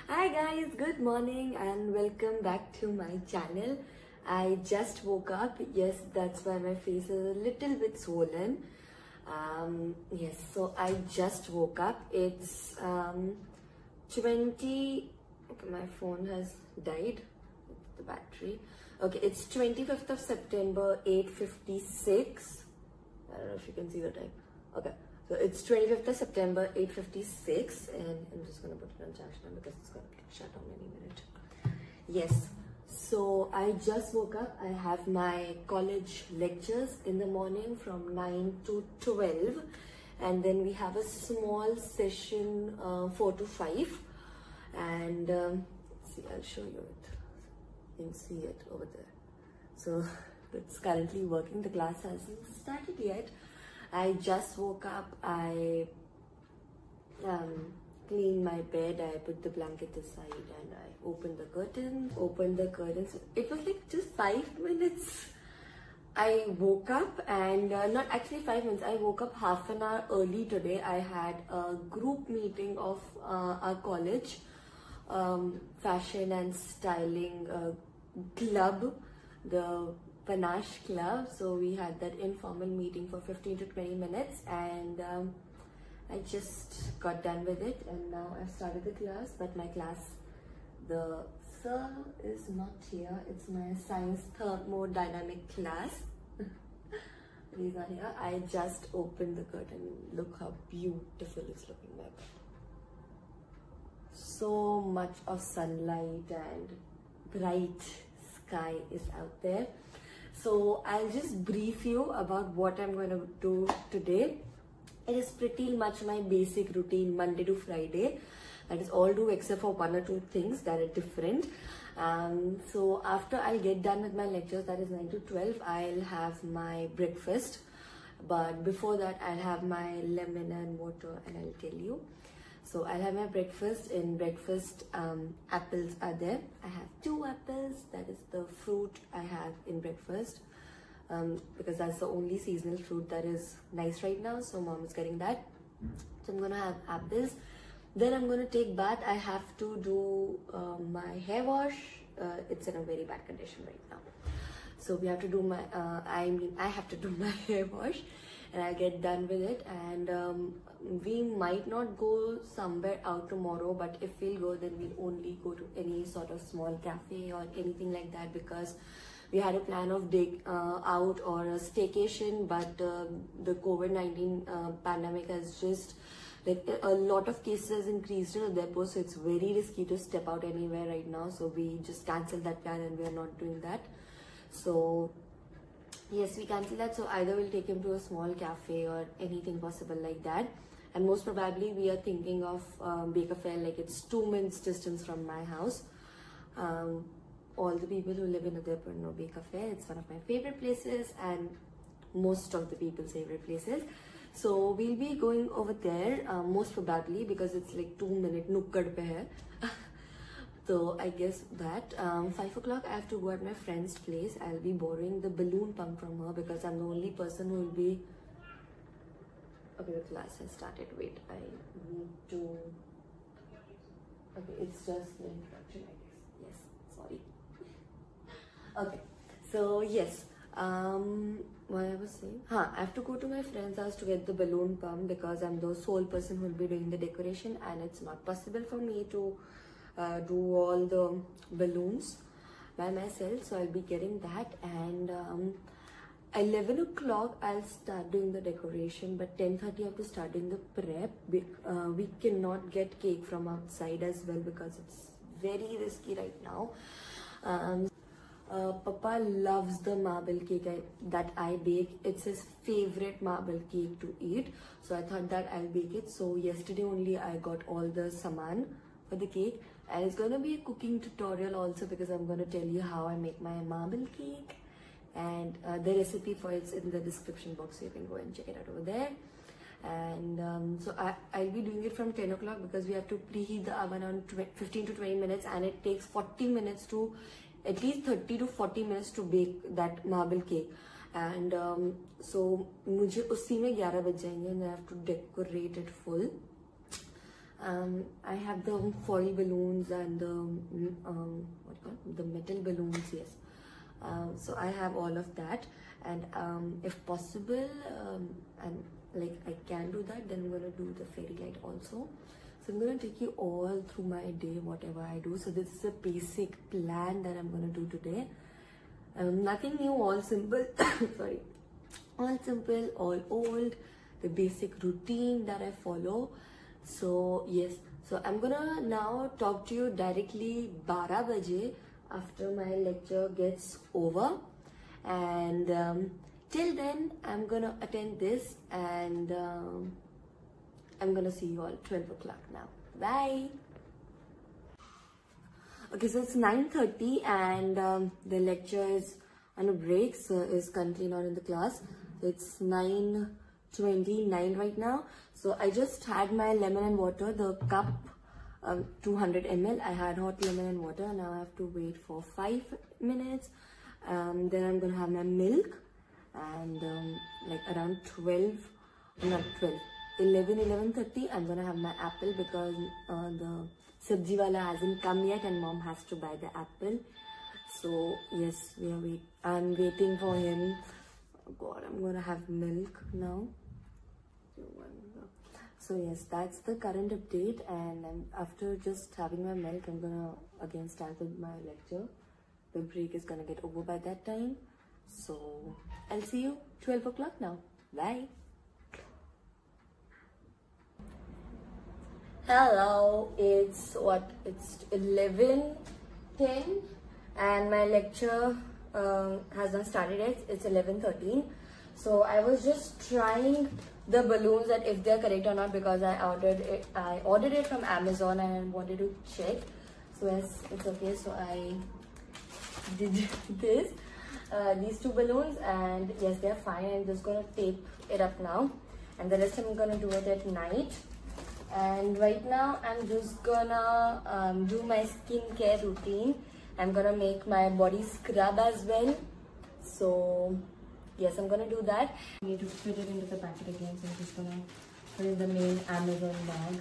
Hi guys, good morning and welcome back to my channel. I just woke up. Yes, that's why my face is a little bit swollen. Yes, so I just woke up. It's 20. Okay, my phone has died. The battery. Okay, it's 25th of September, 8:56. I don't know if you can see the time. Okay. So it's 25th of September, 8:56, and I'm just gonna put it on charge now because it's gonna shut down any minute. Yes, so I just woke up. I have my college lectures in the morning from 9 to 12, and then we have a small session 4 to 5. And see, I'll show you it. You can see it over there. So it's currently working. The class hasn't started yet. I just woke up. I cleaned my bed. I put the blanket aside and I opened the curtains. It was like just 5 minutes. I woke up and not actually 5 minutes. I woke up half an hour early today. I had a group meeting of our college fashion and styling club, the Panache Club. So we had that informal meeting for 15 to 20 minutes, and I just got done with it, and now I've started the class. But my class, the sir is not here. It's my science thermodynamic class. He's not here. I just opened the curtain. Look how beautiful it's looking like. So much of sunlight and bright sky is out there. So I'll just brief you about what I'm going to do today. It is pretty much my basic routine Monday to Friday. That is all do except for one or two things that are different. So after I'll get done with my lectures, that is 9 to 12, I'll have my breakfast. But before that, I'll have my lemon and water, and I'll tell you. So I'll have my breakfast. In breakfast, apples are there. I have 2 apples. That is the fruit I have in breakfast, because that's the only seasonal fruit that is nice right now. So mom is getting that. So I'm gonna have apples. Then I'm gonna take bath. I have to do my hair wash. It's in a very bad condition right now. So we have to do my. I have to do my hair wash, and I'll get done with it. And we might not go somewhere out tomorrow, but if we'll go, then we'll only go to any sort of small cafe or anything like that, because we had a plan of day out or a staycation, but the COVID-19 pandemic has just, like, a lot of cases has increased in Udaipur, so it's very risky to step out anywhere right now. So we just cancelled that plan and we are not doing that. So yes, we cancel that. So either we'll take him to a small cafe or anything possible like that. And most probably we are thinking of Baker Fair, like it's 2 minutes distance from my house. All the people who live in Udaipur know Baker Fair. It's one of my favorite places and most of the people's favorite places. So we'll be going over there most probably, because it's like 2 minute nukkad pe hai. So I guess that 5 o'clock I have to go at my friend's place. I'll be borrowing the balloon pump from her because I'm the only person who will be. Okay, the class has started. Wait, I need to. Okay, it's just the introduction, I guess. Yes, sorry. Okay, so yes, what I was saying, I have to go to my friend's house to get the balloon pump because I'm the sole person who will be doing the decoration, and it's not possible for me to do all the balloons by myself. So I'll be getting that, and 11 o'clock I'll start doing the decoration, but 10:30 I have to start doing the prep. We cannot get cake from outside as well because it's very risky right now. Papa loves the marble cake that I bake. It's his favorite marble cake to eat. So I thought that I'll bake it. So yesterday only I got all the saman for the cake. And it's going to be a cooking tutorial also, because I'm going to tell you how I make my marble cake. And the recipe for it's in the description box, so you can go and check it out over there. And so I'll be doing it from 10 o'clock because we have to preheat the oven on 15 to 20 minutes, and it takes 40 minutes to, at least 30 to 40 minutes to bake that marble cake. And so मुझे उसी में 11 बज जाएंगे, and I have to decorate it full. I have the foil balloons and the what do you call it? The metal balloons, yes. So I have all of that, and if possible, and like I can do that, then I'm gonna do the fairy light also. So I'm gonna take you all through my day, whatever I do. So this is a basic plan that I'm gonna do today. Nothing new, all simple. Sorry, all simple, all old. The basic routine that I follow. So yes, so I'm gonna now talk to you directly 12 baje after my lecture gets over, and till then I'm gonna attend this, and I'm gonna see you all 12 o'clock now. Bye. Okay, so it's 9:30 and the lecture is on a break, so is currently not in the class. So it's 9:29 right now. So I just had my lemon and water, the cup, 200 ml. I had hot lemon and water. Now I have to wait for 5 minutes. Then I'm gonna have my milk, and like around 12, not 12, 11:30, I'm gonna have my apple because the sabji wala hasn't come yet and mom has to buy the apple. So yes, I'm waiting for him. Oh God, I'm gonna have milk now. So yes, that's the current update, and after just having my milk, I'm gonna again start with my lecture. The break is gonna get over by that time. So I'll see you 12 o'clock now. Bye. Hello, it's 11:10 and my lecture has not started yet. It's 11:13. So I was just trying the balloons, that if they're correct or not, because I ordered it from Amazon and I wanted to check. So yes, it's okay. So I did this, these 2 balloons, and yes, they're fine. I'm just gonna tape it up now, and the rest I'm gonna do it at night. And right now I'm just gonna do my skincare routine. I'm gonna make my body scrub as well. So yes, I'm gonna do that. I need to fit it into the packet again, so I'm just gonna put it in the main Amazon bag.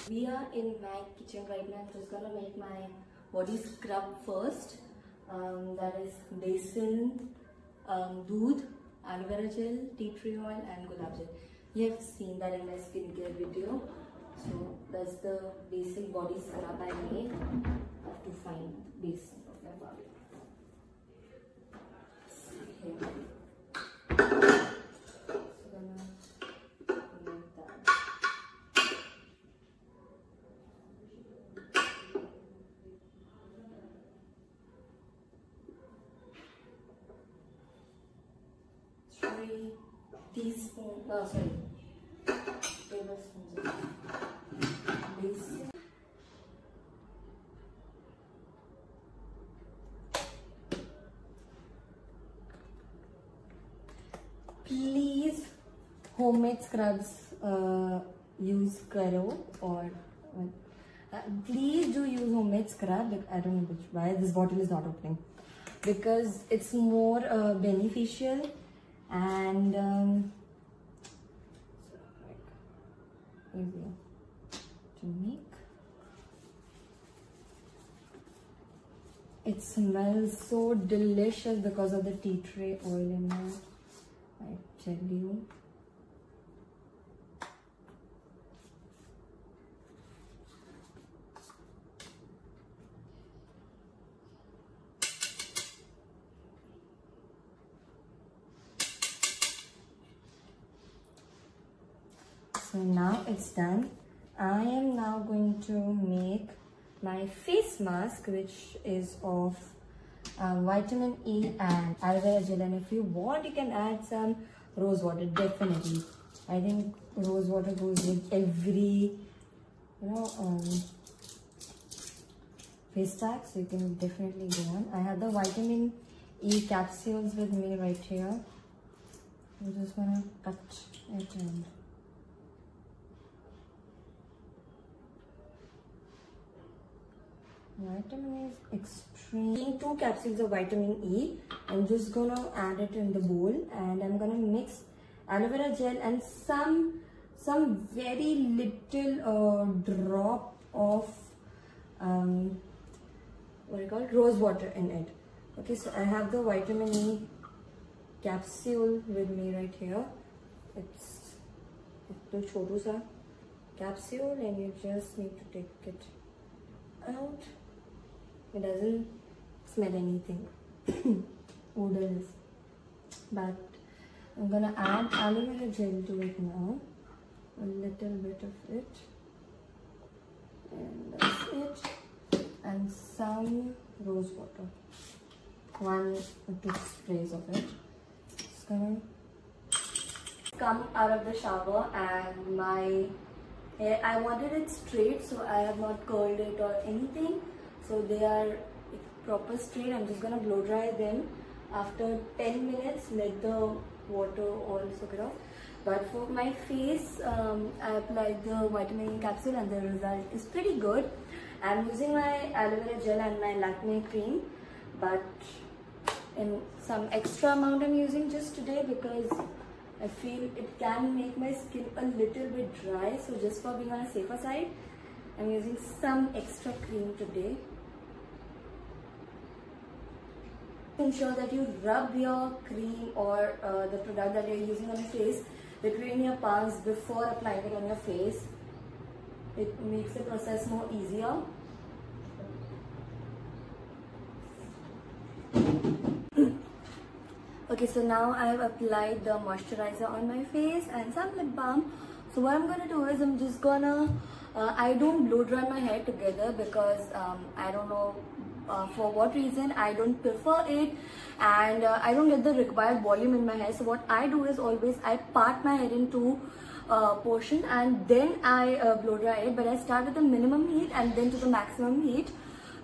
We are in my kitchen right now. I'm just gonna make my body scrub first. That is basin, doodh, aloe vera gel, tea tree oil, and gulab gel. You have seen that in my skincare video. So that's the basic body scrub I made. I have to find the basin of my body. Okay. So then I'll make that. Tablespoons of basin. Please, homemade scrubs use karo, or please do use homemade scrub. I don't know why this bottle is not opening, because it's more beneficial, and easier to make. It smells so delicious because of the tea tree oil in it, I tell you. So now it's done. I am now going to make my face mask, which is of vitamin E and aloe vera gel. And if you want, you can add some rose water, definitely. I think rose water goes with every, face pack, so you can definitely go on. I have the vitamin E capsules with me right here. I'm just gonna cut it and vitamin E is extreme. 2 capsules of vitamin E. I'm just gonna add it in the bowl, and I'm gonna mix aloe vera gel and some very little drop of what do you call it? Rose water in it. Okay, so I have the vitamin E capsule with me right here. It's the chotu sa capsule, and you just need to take it out. It doesn't smell anything odorless, but I'm gonna add aloe vera gel to it now, a little bit of it, and that's it, and some rose water, 1 or 2 sprays of it. Just gonna come out of the shower, and my hair, I wanted it straight, so I have not curled it or anything, so they are proper straight. I'm just gonna blow dry them after 10 minutes. Let the water all soak it off. But for my face, I applied the vitamin E capsule and the result is pretty good. I'm using my aloe vera gel and my Lakme cream, but in some extra amount I'm using just today because I feel it can make my skin a little bit dry. So just for being on a safer side, I'm using some extra cream today. Ensure that you rub your cream or the product that you're using on your face between your palms before applying it on your face. It makes the process more easier. Okay, so now I have applied the moisturizer on my face and some lip balm. So what I'm gonna do is I'm just gonna I don't blow dry my hair together because I don't know for what reason I don't prefer it, and I don't get the required volume in my hair. So what I do is always I part my hair into portion and then I blow dry it, but I start with the minimum heat and then to the maximum heat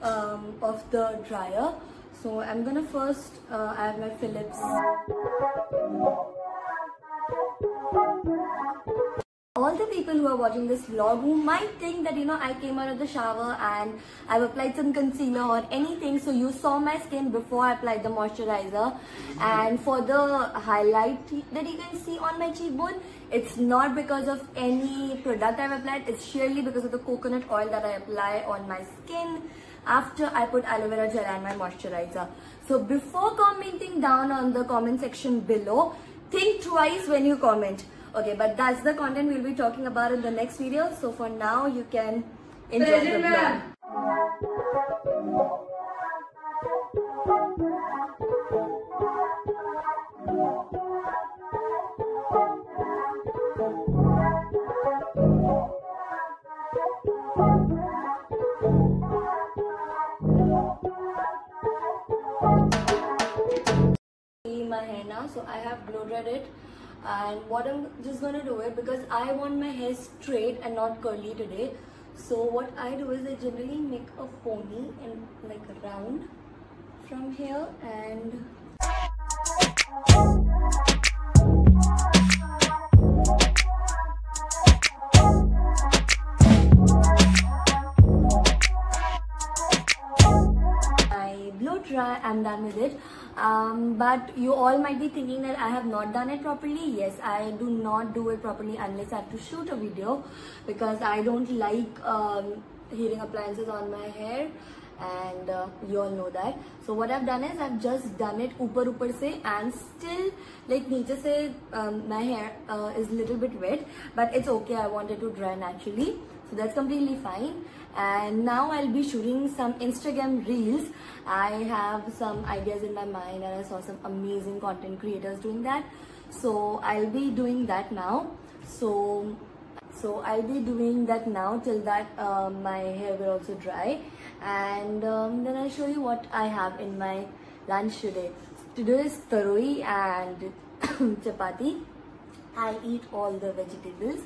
of the dryer. So I'm gonna first add my Philips. All the people who are watching this vlog who might think that, you know, I came out of the shower and I've applied some concealer or anything, so you saw my skin before I applied the moisturizer, and for the highlight that you can see on my cheekbone, it's not because of any product I've applied, it's sheerly because of the coconut oil that I apply on my skin after I put aloe vera gel and my moisturizer. So before commenting down on the comment section below, think twice when you comment. Okay, but that's the content we'll be talking about in the next video. So for now, you can enjoy the vlog. My hair now, so I have blow dried it, and what I'm just gonna do it because I want my hair straight and not curly today. So what I do is I generally make a pony and like a round from here, and I blow dry. I'm done with it. But you all might be thinking that I have not done it properly. Yes, I do not do it properly unless I have to shoot a video, because I don't like heating appliances on my hair, and you all know that. So what I've done is I've just done it upar se, and still like niche se my hair is little bit wet, but it's okay. I want it to dry naturally, so that's completely fine. And now I'll be shooting some Instagram reels. I have some ideas in my mind and I saw some amazing content creators doing that. So I'll be doing that now. So I'll be doing that now till that my hair will also dry. And then I'll show you what I have in my lunch today. Today is taroi and chapati. I eat all the vegetables.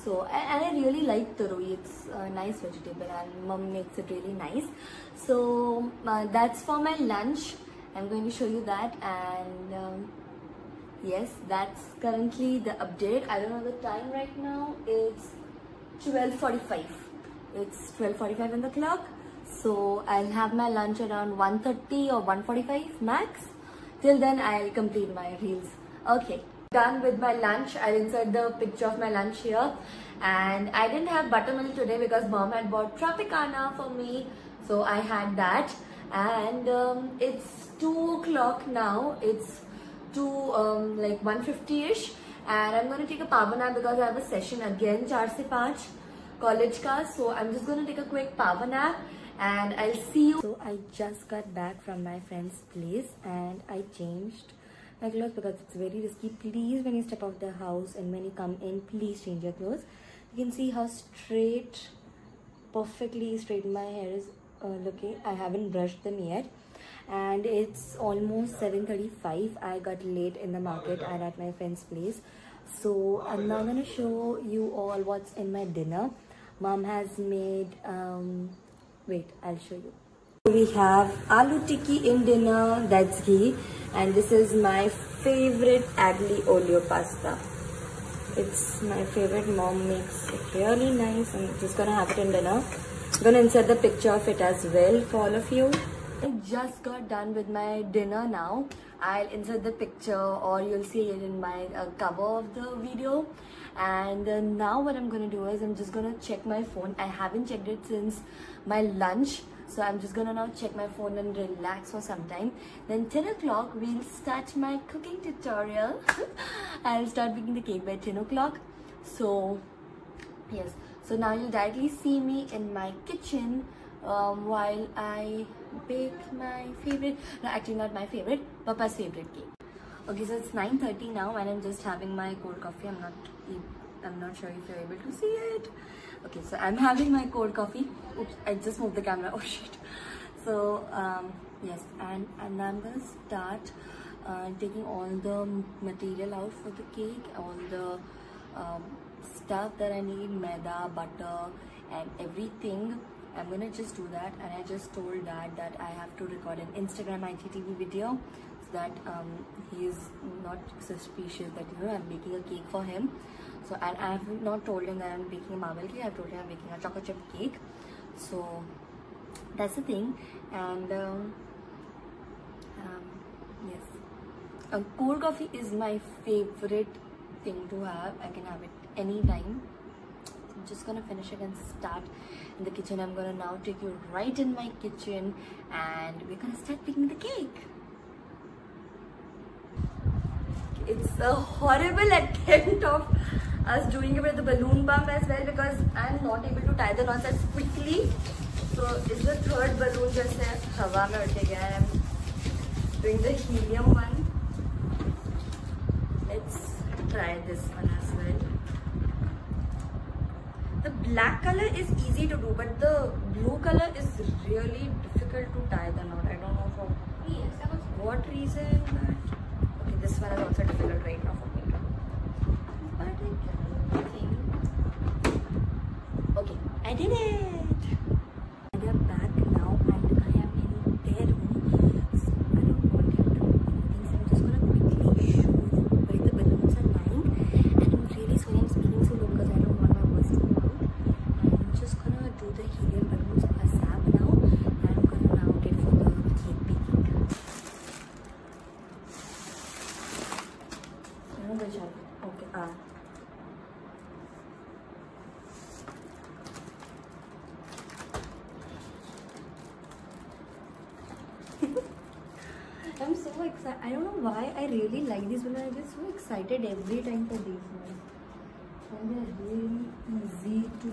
So, and I really like taroi. It's a nice vegetable and mom makes it really nice. So that's for my lunch. I'm going to show you that, and yes, that's currently the update. I don't know the time right now. It's 12:45. It's 12:45 in the clock. So I'll have my lunch around 1:30 or 1:45 max. Till then, I'll complete my reels. Okay. done with my lunch. I'll insert the picture of my lunch here. And I didn't have buttermilk today because mom had bought Tropicana for me, so I had that. And it's 2 o'clock now. It's 1:50ish, and I'm gonna take a power nap because I have a session again 4 se 5 college ka. So I'm just gonna take a quick power nap and I'll see you. So I just got back from my friend's place and I changed my clothes because it's very risky. Please, when you step out of the house and when you come in, please change your clothes. You can see how straight, perfectly straight my hair is looking. I haven't brushed them yet. And it's almost 7:35. I got late in the market and at my friend's place. So I'm now gonna show you all what's in my dinner. Mom has made wait, I'll show you. We have aloo tikki in dinner, that's ghee, and this is my favorite aglio olio pasta. It's my favorite. Mom makes it really nice. I'm just gonna have it in dinner. I'm gonna insert the picture of it as well for all of you. I just got done with my dinner now. I'll insert the picture or you'll see it in my cover of the video. And now what I'm gonna do is I'm just gonna check my phone. I haven't checked it since my lunch, so I'm just gonna now check my phone and relax for some time. Then 10 o'clock we'll start my cooking tutorial. I'll start baking the cake by 10 o'clock. So yes, so now you'll directly see me in my kitchen while I bake my favorite, no, actually not my favorite, Papa's favorite cake. Okay, so it's 9:30 now and I'm just having my cold coffee. I'm not sure if you're able to see it. Okay, so I'm having my cold coffee. Oops, I just moved the camera. Oh shit. So yes, and I'm gonna start taking all the material out for the cake, all the stuff that I need, maida, butter and everything. I'm gonna just do that, and I just told Dad that I have to record an Instagram IGTV video so that he is not suspicious that I'm baking a cake for him. So, and I have not told him that I'm baking a marble cake. I've told him I'm baking a chocolate chip cake. So that's the thing. And yes, cold coffee is my favorite thing to have. I can have it anytime. I'm just gonna finish it and start in the kitchen. I'm gonna now take you right in my kitchen and we're gonna start baking the cake. It's a horrible attempt of us doing it with the balloon pump as well because I'm not able to tie the knots as quickly. So it's the third balloon just hawa mein udh gaya. I'm doing the helium one. Let's try this one as well. The black color is easy to do, but the blue color is really difficult to tie the knot. I don't know for what reason, but okay, this one is also difficult right now for me to do. But I think okay, I did it. We are back now, and I am in their room. So I don't want him to do anything, so I'm just gonna quickly show you where the balloons are lying. And I'm really sorry I'm speaking so low because I don't want my voice to come out. I'm just gonna do the helium balloons ASAP now, and I'm gonna now get for the cake baking. Okay, I'm so excited. I don't know why I really like these balloons. I get so excited every time for these ones. And they're really easy to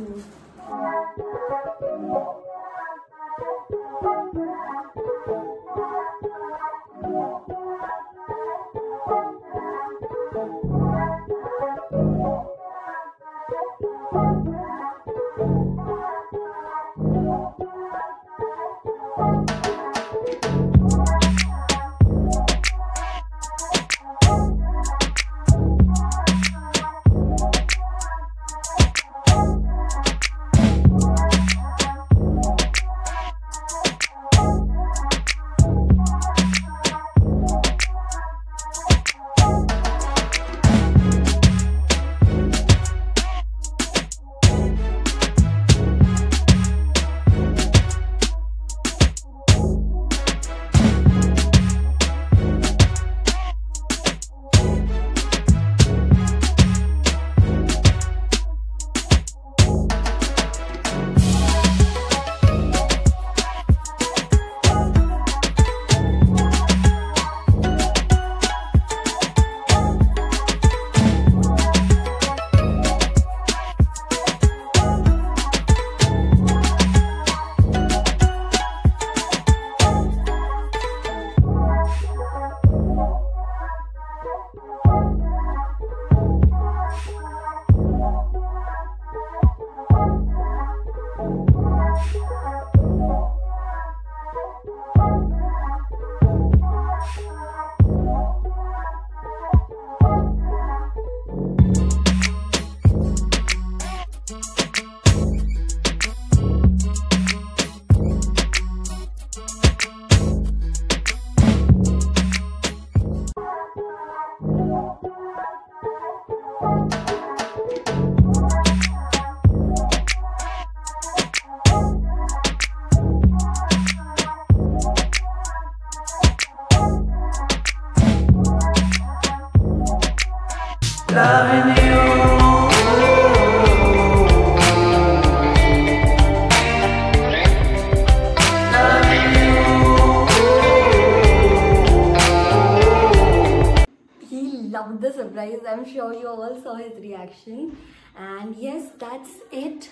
I'm sure you all saw his reaction. And yes, that's it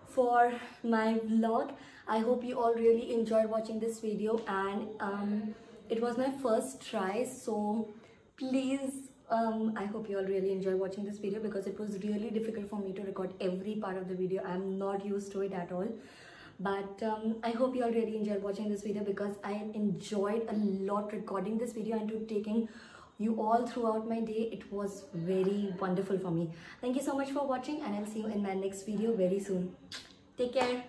for my vlog. I hope you all really enjoyed watching this video, and it was my first try, so please, I hope you all really enjoy watching this video, because it was really difficult for me to record every part of the video. I'm not used to it at all. But I hope you all really enjoyed watching this video, because I enjoyed a lot recording this video and to taking you all throughout my day. It was very wonderful for me. Thank you so much for watching, and I'll see you in my next video very soon. Take care.